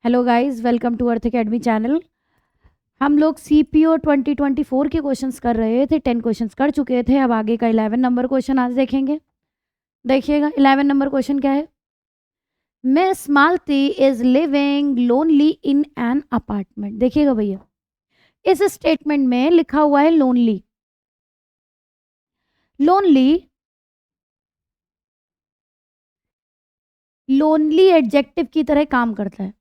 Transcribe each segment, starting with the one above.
Hello guys, welcome to Arth academy channel. हम लोग CPO 2024 के क्वेश्चंस कर रहे थे। 10 क्वेश्चंस कर चुके थे। अब आगे का 11 नंबर क्वेश्चन आज देखेंगे। देखिएगा 11 नंबर क्वेश्चन क्या है। Miss Malti is living lonely in an apartment. देखिएगा भैया, इस स्टेटमेंट में लिखा हुआ है लोनली। लोनली लोनली एडजेक्टिव की तरह काम करता है।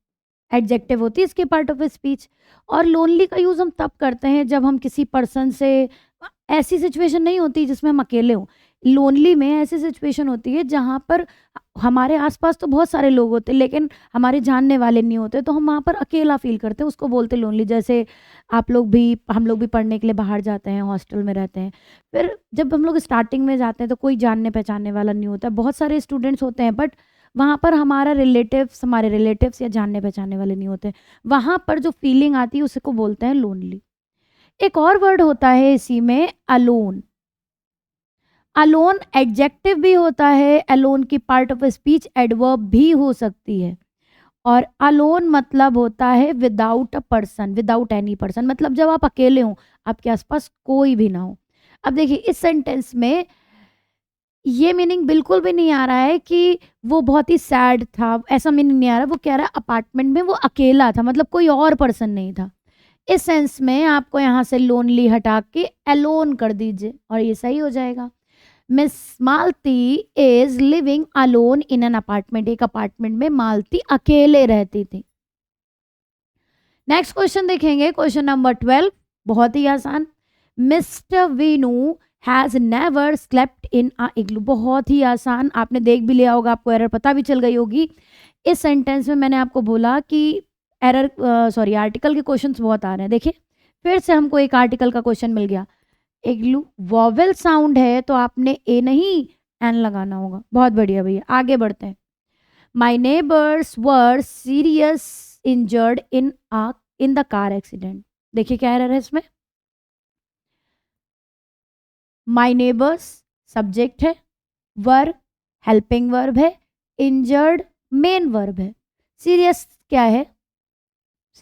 एडजेक्टिव होती है इसके पार्ट ऑफ स्पीच। और लोनली का यूज़ हम तब करते हैं जब हम किसी पर्सन से, ऐसी सिचुएशन नहीं होती जिसमें हम अकेले हों। लोनली में ऐसी सिचुएशन होती है जहाँ पर हमारे आसपास तो बहुत सारे लोग होते हैं लेकिन हमारे जानने वाले नहीं होते, तो हम वहाँ पर अकेला फील करते हैं, उसको बोलते हैं लोनली। जैसे आप लोग भी, हम लोग भी पढ़ने के लिए बाहर जाते हैं, हॉस्टल में रहते हैं। फिर जब हम लोग स्टार्टिंग में जाते हैं तो कोई जानने पहचानने वाला नहीं होता, बहुत सारे स्टूडेंट्स होते हैं, बट वहाँ पर हमारे रिलेटिव्स या जानने पहचानने वाले नहीं होते। वहाँ पर जो फीलिंग आती है उसी को बोलते हैं लोनली। एक और वर्ड होता है इसी में, अलोन। अलोन एडजेक्टिव भी होता है, अलोन की पार्ट ऑफ स्पीच एडवर्ब भी हो सकती है। और अलोन मतलब होता है without a person, without any person, मतलब जब आप अकेले हो, आपके आसपास कोई भी ना हो। अब देखिए इस सेंटेंस में ये मीनिंग बिल्कुल भी नहीं आ रहा है कि वो बहुत ही सैड था, ऐसा मीनिंग नहीं आ रहा। वो कह रहा है अपार्टमेंट में वो अकेला था, मतलब कोई और पर्सन नहीं था। इस सेंस में आपको यहाँ से लोनली हटा के अलोन कर दीजिए और ये सही हो जाएगा। Miss Malti is living alone in an apartment. एक अपार्टमेंट में मालती अकेले रहती थी। नेक्स्ट क्वेश्चन देखेंगे, क्वेश्चन नंबर 12, बहुत ही आसान। Mister Veenu has never slept in a igloo. बहुत ही आसान, आपने देख भी लिया होगा, आपको एरर पता भी चल गई होगी। इस सेंटेंस में मैंने आपको बोला कि एरर आर्टिकल के क्वेश्चंस बहुत आ रहे हैं। देखिए फिर से हमको एक आर्टिकल का क्वेश्चन मिल गया। इग्लू वॉवेल साउंड है तो आपने ए नहीं एन लगाना होगा। बहुत बढ़िया भैया, आगे बढ़ते हैं। माई neighbours were serious injured in the car accident. देखिए क्या एरर है इसमें। माई नेबर्स सब्जेक्ट है, वर हेल्पिंग वर्ब है, इंजर्ड मेन वर्ब है, सीरियस क्या है,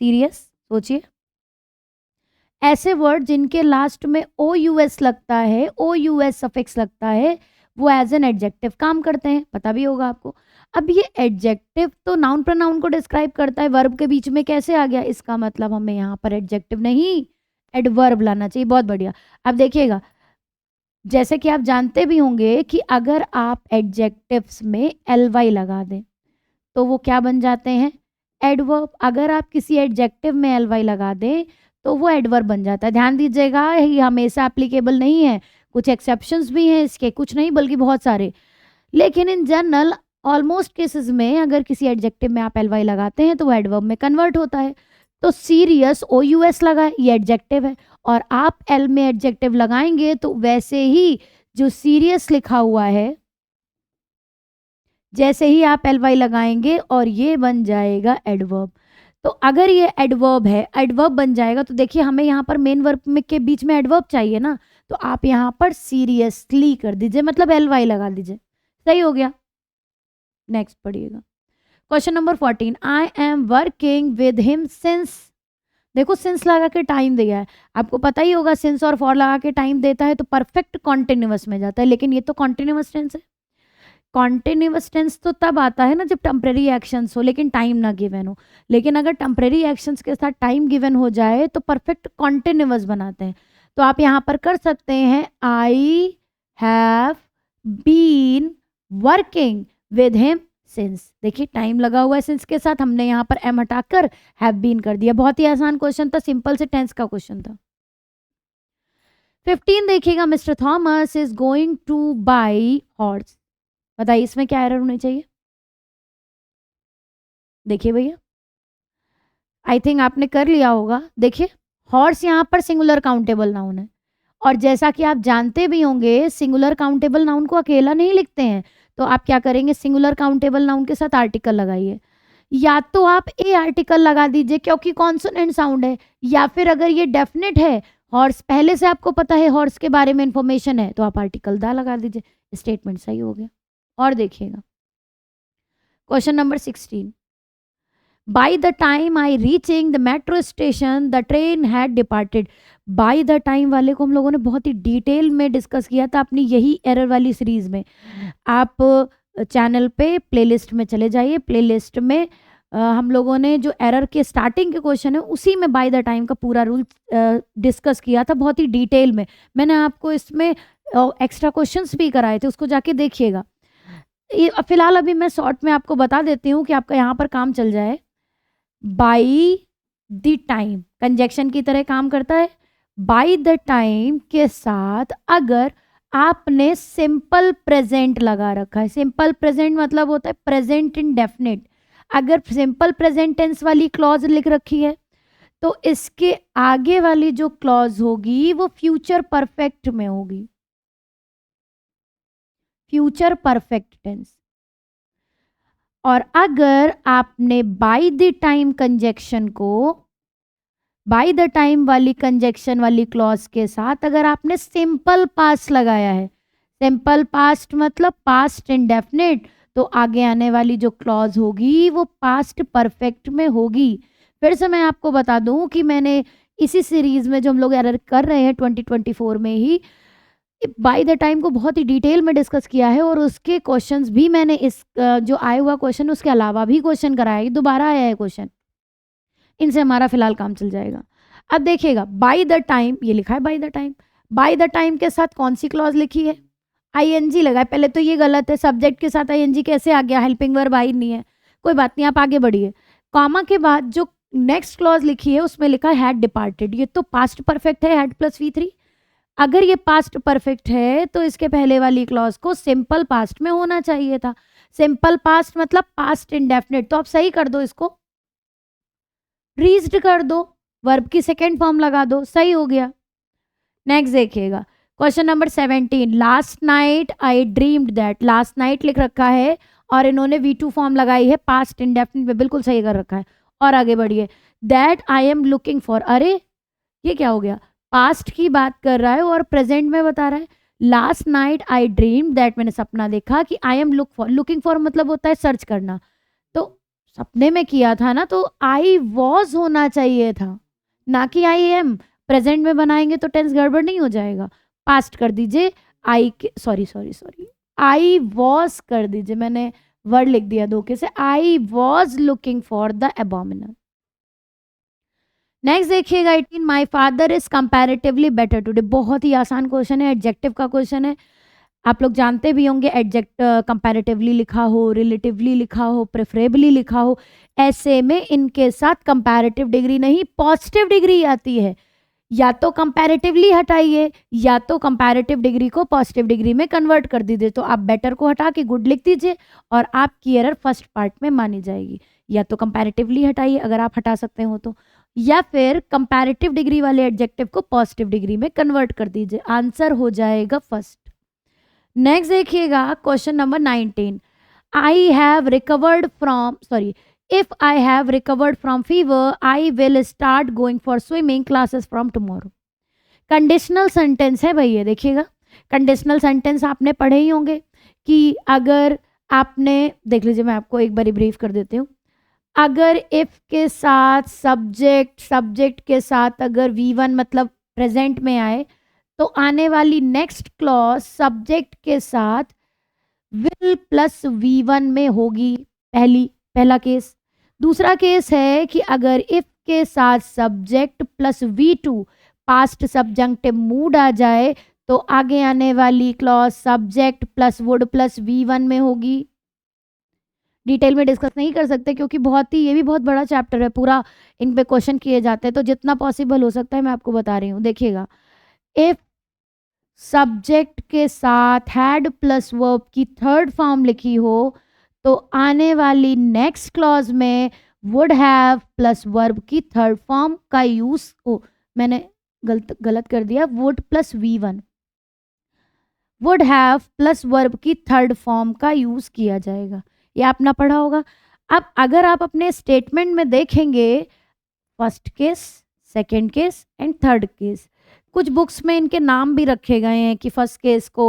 सीरियस। सोचिए ऐसे वर्ड जिनके लास्ट में ओ यू एस लगता है, ओ यू एस सफिक्स लगता है, वो एज एन एडजेक्टिव काम करते हैं, पता भी होगा आपको। अब ये एडजेक्टिव तो नाउन प्रोनाउन को डिस्क्राइब करता है, वर्ब के बीच में कैसे आ गया, इसका मतलब हमें यहाँ पर एडजेक्टिव नहीं एडवर्ब लाना चाहिए। बहुत बढ़िया। अब देखिएगा, जैसे कि आप जानते भी होंगे कि अगर आप एडजेक्टिव्स में एल वाई लगा दें तो वो क्या बन जाते हैं, एडवर्ब। अगर आप किसी एडजेक्टिव में एल वाई लगा दें तो वो एडवर्ब बन जाता है। ध्यान दीजिएगा, ये हमेशा एप्लीकेबल नहीं है, कुछ एक्सेप्शंस भी हैं इसके, कुछ नहीं बल्कि बहुत सारे। लेकिन इन जनरल ऑलमोस्ट केसेस में अगर किसी एडजेक्टिव में आप एल वाई लगाते हैं तो वो एडवर्ब में कन्वर्ट होता है। तो सीरियस ओ यू एस लगा है, ये एडजेक्टिव है, और आप एल में एडजेक्टिव लगाएंगे तो वैसे ही जो सीरियस लिखा हुआ है, जैसे ही आप एल वाई लगाएंगे और ये बन जाएगा एडवर्ब। तो अगर ये एडवर्ब है, एडवर्ब बन जाएगा, तो देखिए हमें यहाँ पर मेन वर्ब में के बीच में एडवर्ब चाहिए ना, तो आप यहाँ पर सीरियसली कर दीजिए, मतलब एल वाई लगा दीजिए, सही हो गया। नेक्स्ट पढ़िएगा, question number 14। I am working with him since. देखो सिंस लगा के टाइम दिया है, आपको पता ही होगा सिंस और फॉर लगा के टाइम देता है तो परफेक्ट कॉन्टिन्यूअस में जाता है, लेकिन ये तो कॉन्टिन्यूअस टेंस है। कॉन्टिन्यूअस टेंस तो तब आता है ना जब टेम्परेरी एक्शंस हो लेकिन टाइम ना गिवन हो। लेकिन अगर टेम्परेरी एक्शंस के साथ टाइम गिवन हो जाए तो परफेक्ट कॉन्टिन्यूअस बनाते हैं। तो आप यहाँ पर कर सकते हैं, I have been working with him since. देखिए टाइम लगा हुआ है सिंस के साथ, हमने यहाँ पर एम हटाकर हैव बीन कर दिया। बहुत ही आसान क्वेश्चन था, सिंपल से टेंस का क्वेश्चन था। 15 देखिएगा, mister Thomas is going two by horse. बताइए इसमें क्या एरर होनी चाहिए। देखिए भैया, आई थिंक आपने कर लिया होगा। देखिए हॉर्स यहाँ पर सिंगुलर काउंटेबल नाउन है, और जैसा कि आप जानते भी होंगे सिंगुलर काउंटेबल नाउन को अकेला नहीं लिखते हैं। तो आप क्या करेंगे, सिंगुलर काउंटेबल नाउन के साथ आर्टिकल लगाइए, या तो आप ए आर्टिकल लगा दीजिए क्योंकि कॉन्सोनेंट साउंड है, या फिर अगर ये डेफिनेट है, हॉर्स पहले से आपको पता है, हॉर्स के बारे में इंफॉर्मेशन है, तो आप आर्टिकल दा लगा दीजिए। स्टेटमेंट सही हो गया। और देखिएगा question number 16। By the time I reaching the metro station the train had departed. By the time वाले को हम लोगों ने बहुत ही डिटेल में डिस्कस किया था अपनी यही एरर वाली सीरीज में। आप चैनल पे प्लेलिस्ट में चले जाइए, प्लेलिस्ट में हम लोगों ने जो एरर के स्टार्टिंग के क्वेश्चन है उसी में बाय द टाइम का पूरा रूल डिस्कस किया था बहुत ही डिटेल में। मैंने आपको इसमें एक्स्ट्रा क्वेश्चंस भी कराए थे, उसको जाके देखिएगा। फिलहाल अभी मैं शॉर्ट में आपको बता देती हूँ कि आपका यहाँ पर काम चल जाए। बाय द टाइम कंजक्शन की तरह काम करता है। बाय द टाइम के साथ अगर आपने सिंपल प्रेजेंट लगा रखा है, सिंपल प्रेजेंट मतलब होता है प्रेजेंट इंडेफिनिट, अगर सिंपल प्रेजेंट टेंस वाली क्लॉज लिख रखी है तो इसके आगे वाली जो क्लॉज होगी वो फ्यूचर परफेक्ट में होगी, फ्यूचर परफेक्ट टेंस। और अगर आपने बाय द टाइम कंजक्शन को बाय द टाइम वाली कंजक्शन वाली क्लॉज के साथ अगर आपने सिंपल पास्ट लगाया है, सिंपल पास्ट मतलब पास्ट इंडेफिनिट, तो आगे आने वाली जो क्लॉज होगी वो पास्ट परफेक्ट में होगी। फिर से मैं आपको बता दूं कि मैंने इसी सीरीज में जो हम लोग एरर कर रहे हैं 2024 में ही बाय द टाइम को बहुत ही डिटेल में डिस्कस किया है, और उसके क्वेश्चंस भी मैंने इस जो आया हुआ क्वेश्चन उसके अलावा भी क्वेश्चन कराया, दोबारा आया है क्वेश्चन, इनसे हमारा फिलहाल काम चल जाएगा। अब देखिएगा बाय द टाइम, ये लिखा है by the time, by the time के साथ कौन सी क्लॉज लिखी है, आईएनजी लगा है। पहले तो ये गलत है, सब्जेक्ट के साथ आईएनजी कैसे आ गया, हेल्पिंग वर्ब आई नहीं है, कोई बात नहीं, आप आगे बढ़िए। कॉमा के बाद जो नेक्स्ट क्लॉज लिखी है उसमें लिखा है हैड डिपार्टेड, ये तो पास्ट परफेक्ट है, हैड प्लस V3। अगर ये पास्ट परफेक्ट है तो इसके पहले वाली क्लॉज को सिंपल पास्ट में होना चाहिए था। सिंपल पास्ट मतलब पास्ट इंडेफिनिट, तो आप सही कर दो, इसको रीज्ड कर दो, वर्ब की सेकेंड फॉर्म लगा दो, सही हो गया। नेक्स्ट देखिएगा question number 17, last night I dreamed that, last night लिख रखा है और इन्होंने V2 फॉर्म लगाई है पास्ट इंडेफिनिट में, बिल्कुल सही कर रखा है। और आगे बढ़िए, that I am looking for, अरे ये क्या हो गया, पास्ट की बात कर रहा है और प्रेजेंट में बता रहा है। Last night I dream that, मैंने सपना देखा कि आई एम लुकिंग फॉर मतलब होता है सर्च करना, तो सपने में किया था ना, तो आई वॉज होना चाहिए था, ना कि आई एम। प्रेजेंट में बनाएंगे तो टेंस गड़बड़ नहीं हो जाएगा, पास्ट कर दीजिए, सॉरी आई वॉज कर दीजिए, मैंने वर्ड लिख दिया धोखे से, I was looking for the abominable. Next देखिएगा 18, my father is comparatively better today, बहुत ही आसान क्वेश्चन है, एडजेक्टिव का क्वेश्चन है, आप लोग जानते भी होंगे। कंपैरेटिवली लिखा हो, रिलेटिवली लिखा हो, प्रेफरेबली लिखा हो, ऐसे में इनके साथ कंपैरेटिव डिग्री नहीं पॉजिटिव डिग्री आती है। या तो कंपैरेटिवली हटाइए या तो कंपैरेटिव डिग्री को पॉजिटिव डिग्री में कन्वर्ट कर दीजिए, तो आप बेटर को हटा के गुड लिख दीजिए और आपकी एरर फर्स्ट पार्ट में मानी जाएगी। या तो कंपैरेटिवली हटाइए अगर आप हटा सकते हो तो, या फिर कंपैरेटिव डिग्री वाले एडजेक्टिव को पॉजिटिव डिग्री में कन्वर्ट कर दीजिए, आंसर हो जाएगा फर्स्ट। नेक्स्ट देखिएगा question number 19, I have recovered from if I have recovered from fever I will start going for swimming classes from tomorrow. Conditional sentence है भाई, ये देखिएगा कंडीशनल सेंटेंस आपने पढ़े ही होंगे कि अगर आपने देख लीजिए, मैं आपको एक बार ब्रीफ कर देती हूँ। अगर इफ के साथ सब्जेक्ट के साथ अगर V1 मतलब प्रेजेंट में आए तो आने वाली नेक्स्ट क्लॉज सब्जेक्ट के साथ विल प्लस V1 में होगी, पहला केस। दूसरा केस है कि अगर इफ के साथ subject plus V2 past subjunctive mood आ जाए तो आगे आने वाली clause subject plus would plus V1 में होगी। डिटेल में डिस्कस नहीं कर सकते क्योंकि ये भी बहुत बड़ा चैप्टर है, पूरा इन पे क्वेश्चन किए जाते हैं, तो जितना पॉसिबल हो सकता है मैं आपको बता रही हूँ। देखिएगा, इफ सब्जेक्ट के साथ हैड प्लस वर्ब की थर्ड फॉर्म लिखी हो तो आने वाली नेक्स्ट क्लॉज में वुड हैव प्लस वर्ब की थर्ड फॉर्म का यूज, मैंने गलत कर दिया, would plus V1, would have plus verb की थर्ड फॉर्म का यूज किया जाएगा। ये आपने पढ़ा होगा। अब अगर आप अपने स्टेटमेंट में देखेंगे, first case, second case and third case, कुछ बुक्स में इनके नाम भी रखे गए हैं कि फर्स्ट केस को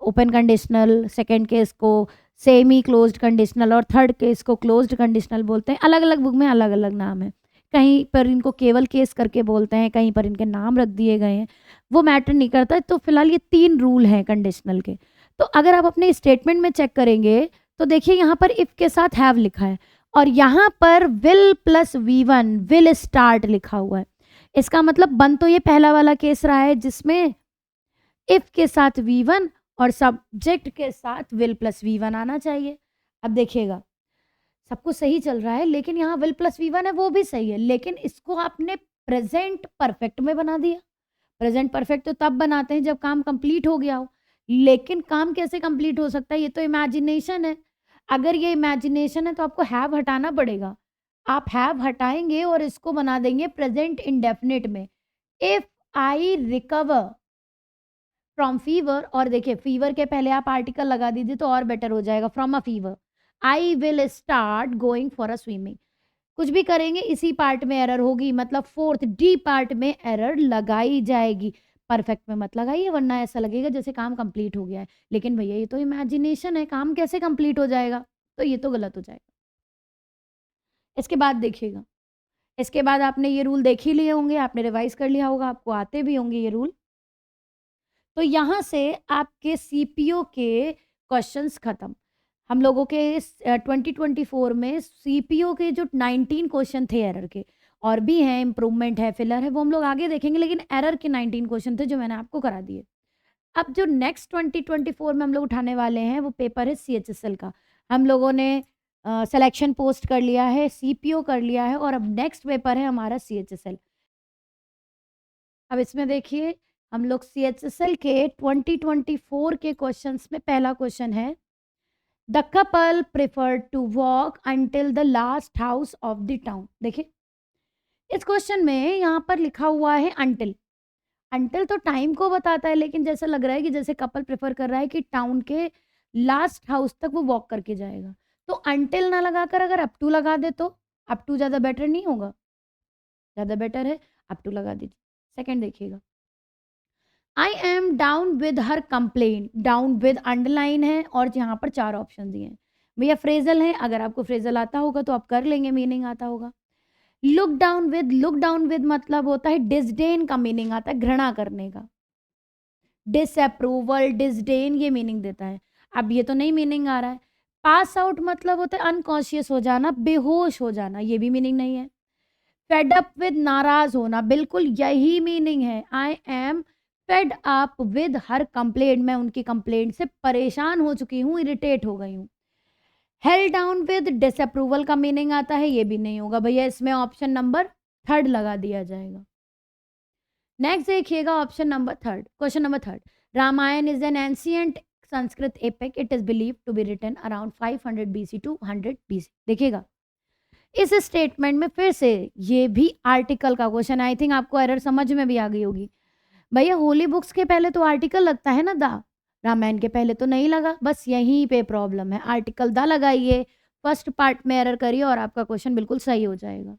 ओपन कंडीशनल, सेकंड केस को सेमी क्लोज्ड कंडीशनल और थर्ड केस को क्लोज्ड कंडीशनल बोलते हैं। अलग अलग बुक में अलग अलग नाम है, कहीं पर इनको केवल केस करके बोलते हैं, कहीं पर इनके नाम रख दिए गए हैं, वो मैटर नहीं करता। तो फिलहाल ये 3 रूल हैं कंडीशनल के। तो अगर आप अपने स्टेटमेंट में चेक करेंगे तो देखिए यहाँ पर इफ के साथ हैव लिखा है और यहाँ पर will plus V1 will start लिखा हुआ है। इसका मतलब बन तो ये पहला वाला केस रहा है जिसमें इफ के साथ V1 और सब्जेक्ट के साथ विल प्लस V1 आना चाहिए। अब देखिएगा सब कुछ सही चल रहा है, लेकिन यहाँ विल प्लस V1 है वो भी सही है, लेकिन इसको आपने प्रेजेंट परफेक्ट में बना दिया। प्रेजेंट परफेक्ट तो तब बनाते हैं जब काम कंप्लीट हो गया हो, लेकिन काम कैसे कंप्लीट हो सकता है? ये तो इमेजिनेशन है। अगर ये इमेजिनेशन है तो आपको हैव हटाना पड़ेगा। आप हैव हटाएंगे और इसको बना देंगे प्रेजेंट इंडेफिनिट में। If I recover from fever, और देखिए फीवर के पहले आप आर्टिकल लगा दीजिए तो और बेटर हो जाएगा, from a fever I will start going for a swimming. कुछ भी करेंगे इसी पार्ट में एरर होगी, मतलब 4th D पार्ट में एरर लगाई जाएगी। परफेक्ट में मत लगाइए, वरना ऐसा लगेगा जैसे काम कंप्लीट हो गया है। लेकिन भैया ये तो इमेजिनेशन है, काम कैसे कंप्लीट हो जाएगा? तो ये तो गलत हो जाएगा। इसके बाद देखिएगा, इसके बाद आपने ये रूल देख ही लिए होंगे, आपने रिवाइज कर लिया होगा, आपको आते भी होंगे ये रूल। तो यहाँ से आपके सीपीओ के क्वेश्चंस खत्म। हम लोगों के 2024 में सीपीओ के जो 19 क्वेश्चन थे एरर के, और भी हैं, इम्प्रूवमेंट है, फिलर है, वो हम लोग आगे देखेंगे, लेकिन एरर के 19 क्वेश्चन थे जो मैंने आपको करा दिए। अब जो नेक्स्ट 2024 में हम लोग उठाने वाले हैं वो पेपर है CHSL का। हम लोगों ने सिलेक्शन पोस्ट कर लिया है, सीपीओ कर लिया है, और अब नेक्स्ट पेपर है हमारा CHSL। अब इसमें देखिए हम लोग CHSL के 2024 के क्वेश्चंस में पहला क्वेश्चन है, the couple preferred to walk until the last house of the town. देखिए इस क्वेश्चन में यहाँ पर लिखा हुआ है अंटिल। अंटिल तो टाइम को बताता है, लेकिन जैसा लग रहा है कि जैसे कपल प्रेफर कर रहा है कि टाउन के लास्ट हाउस तक वो वॉक करके जाएगा। तो अंटिल ना लगाकर अगर अप टू लगा दे तो अप टू ज़्यादा बेटर नहीं होगा? ज़्यादा बेटर है, अप टू लगा दीजिए। सेकंड देखिएगा, I am down with her complain. Down with underline है और यहाँ पर 4 ऑप्शन दिए हैं। भैया फ्रेजल है, अगर आपको फ्रेजल आता होगा तो आप कर लेंगे, मीनिंग आता होगा। लुक डाउन विद मतलब होता है डिसडेन का मीनिंग आता है, घृणा करने का। डिसअप्रूवल, डिसडेन ये मीनिंग देता है। अब ये तो नहीं मीनिंग आ रहा है। पास आउट मतलब होता है अनकॉन्शियस हो जाना, बेहोश हो जाना, ये भी मीनिंग नहीं है। फेड अप विद नाराज होना, बिल्कुल यही मीनिंग है। I am fed up with her complaint, मैं उनकी कंप्लेंट से परेशान हो चुकी हूँ, इरिटेट हो गई हूँ। हेल्ड डाउन विद डिसअप्रूवल का मीनिंग आता है, ये भी नहीं होगा भैया, इसमें ऑप्शन नंबर 3 लगा दिया जाएगा। नेक्स्ट देखिएगा option number 3, question number 3, Ramayana is an ancient Sanskrit epic, it is believed to be written around 500 BC to 100 BC। देखिएगा इस स्टेटमेंट में फिर से ये भी आर्टिकल का क्वेश्चन, आई थिंक आपको एरर समझ में भी आ गई होगी। भैया होली बुक्स के पहले तो आर्टिकल लगता है ना, द। रामायण के पहले तो नहीं लगा, बस यहीं पे प्रॉब्लम है। आर्टिकल द लगाइए, फर्स्ट पार्ट में एरर करिए और आपका क्वेश्चन बिल्कुल सही हो जाएगा।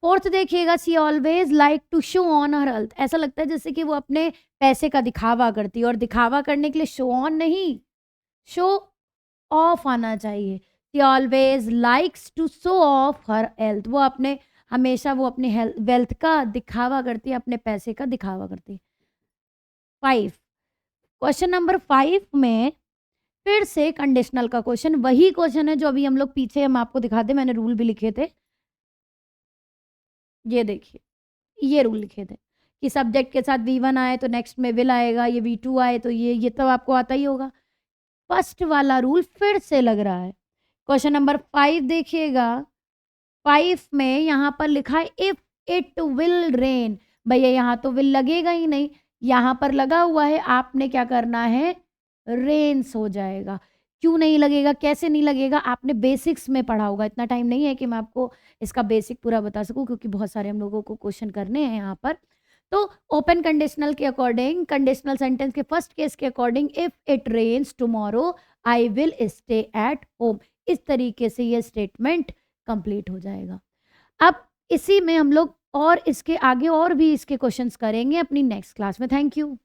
4th देखिएगा, she always like to show on her health. ऐसा लगता है जैसे कि वो अपने पैसे का दिखावा करती है, और दिखावा करने के लिए शो ऑन नहीं, शो ऑफ आना चाहिए। She always likes to show off her health, वो अपने हमेशा वो अपने वेल्थ का दिखावा करती है, अपने पैसे का दिखावा करती है। 5, क्वेश्चन नंबर 5 में फिर से कंडीशनल का क्वेश्चन, वही क्वेश्चन है जो अभी हम लोग पीछे हम आपको दिखाते, मैंने रूल भी लिखे थे। ये देखिए ये रूल लिखे थे कि सब्जेक्ट के साथ V1 आए तो नेक्स्ट में विल आएगा, ये V2 आए तो ये तो आपको आता ही होगा। फर्स्ट वाला रूल फिर से लग रहा है। क्वेश्चन नंबर 5 देखिएगा, 5 में यहाँ पर लिखा है इफ इट विल रेन। भैया यहाँ तो विल लगेगा ही नहीं, यहाँ पर लगा हुआ है, आपने क्या करना है, रेन्स हो जाएगा। क्यों नहीं लगेगा, कैसे नहीं लगेगा, आपने बेसिक्स में पढ़ा होगा। इतना टाइम नहीं है कि मैं आपको इसका बेसिक पूरा बता सकूं, क्योंकि बहुत सारे हम लोगों को क्वेश्चन करने हैं यहाँ पर। तो ओपन कंडीशनल के अकॉर्डिंग, कंडीशनल सेंटेंस के फर्स्ट केस के according, if it rains tomorrow I will stay at home. इस तरीके से ये स्टेटमेंट कंप्लीट हो जाएगा। अब इसी में हम लोग और इसके आगे और भी इसके क्वेश्चंस करेंगे अपनी नेक्स्ट क्लास में। Thank you.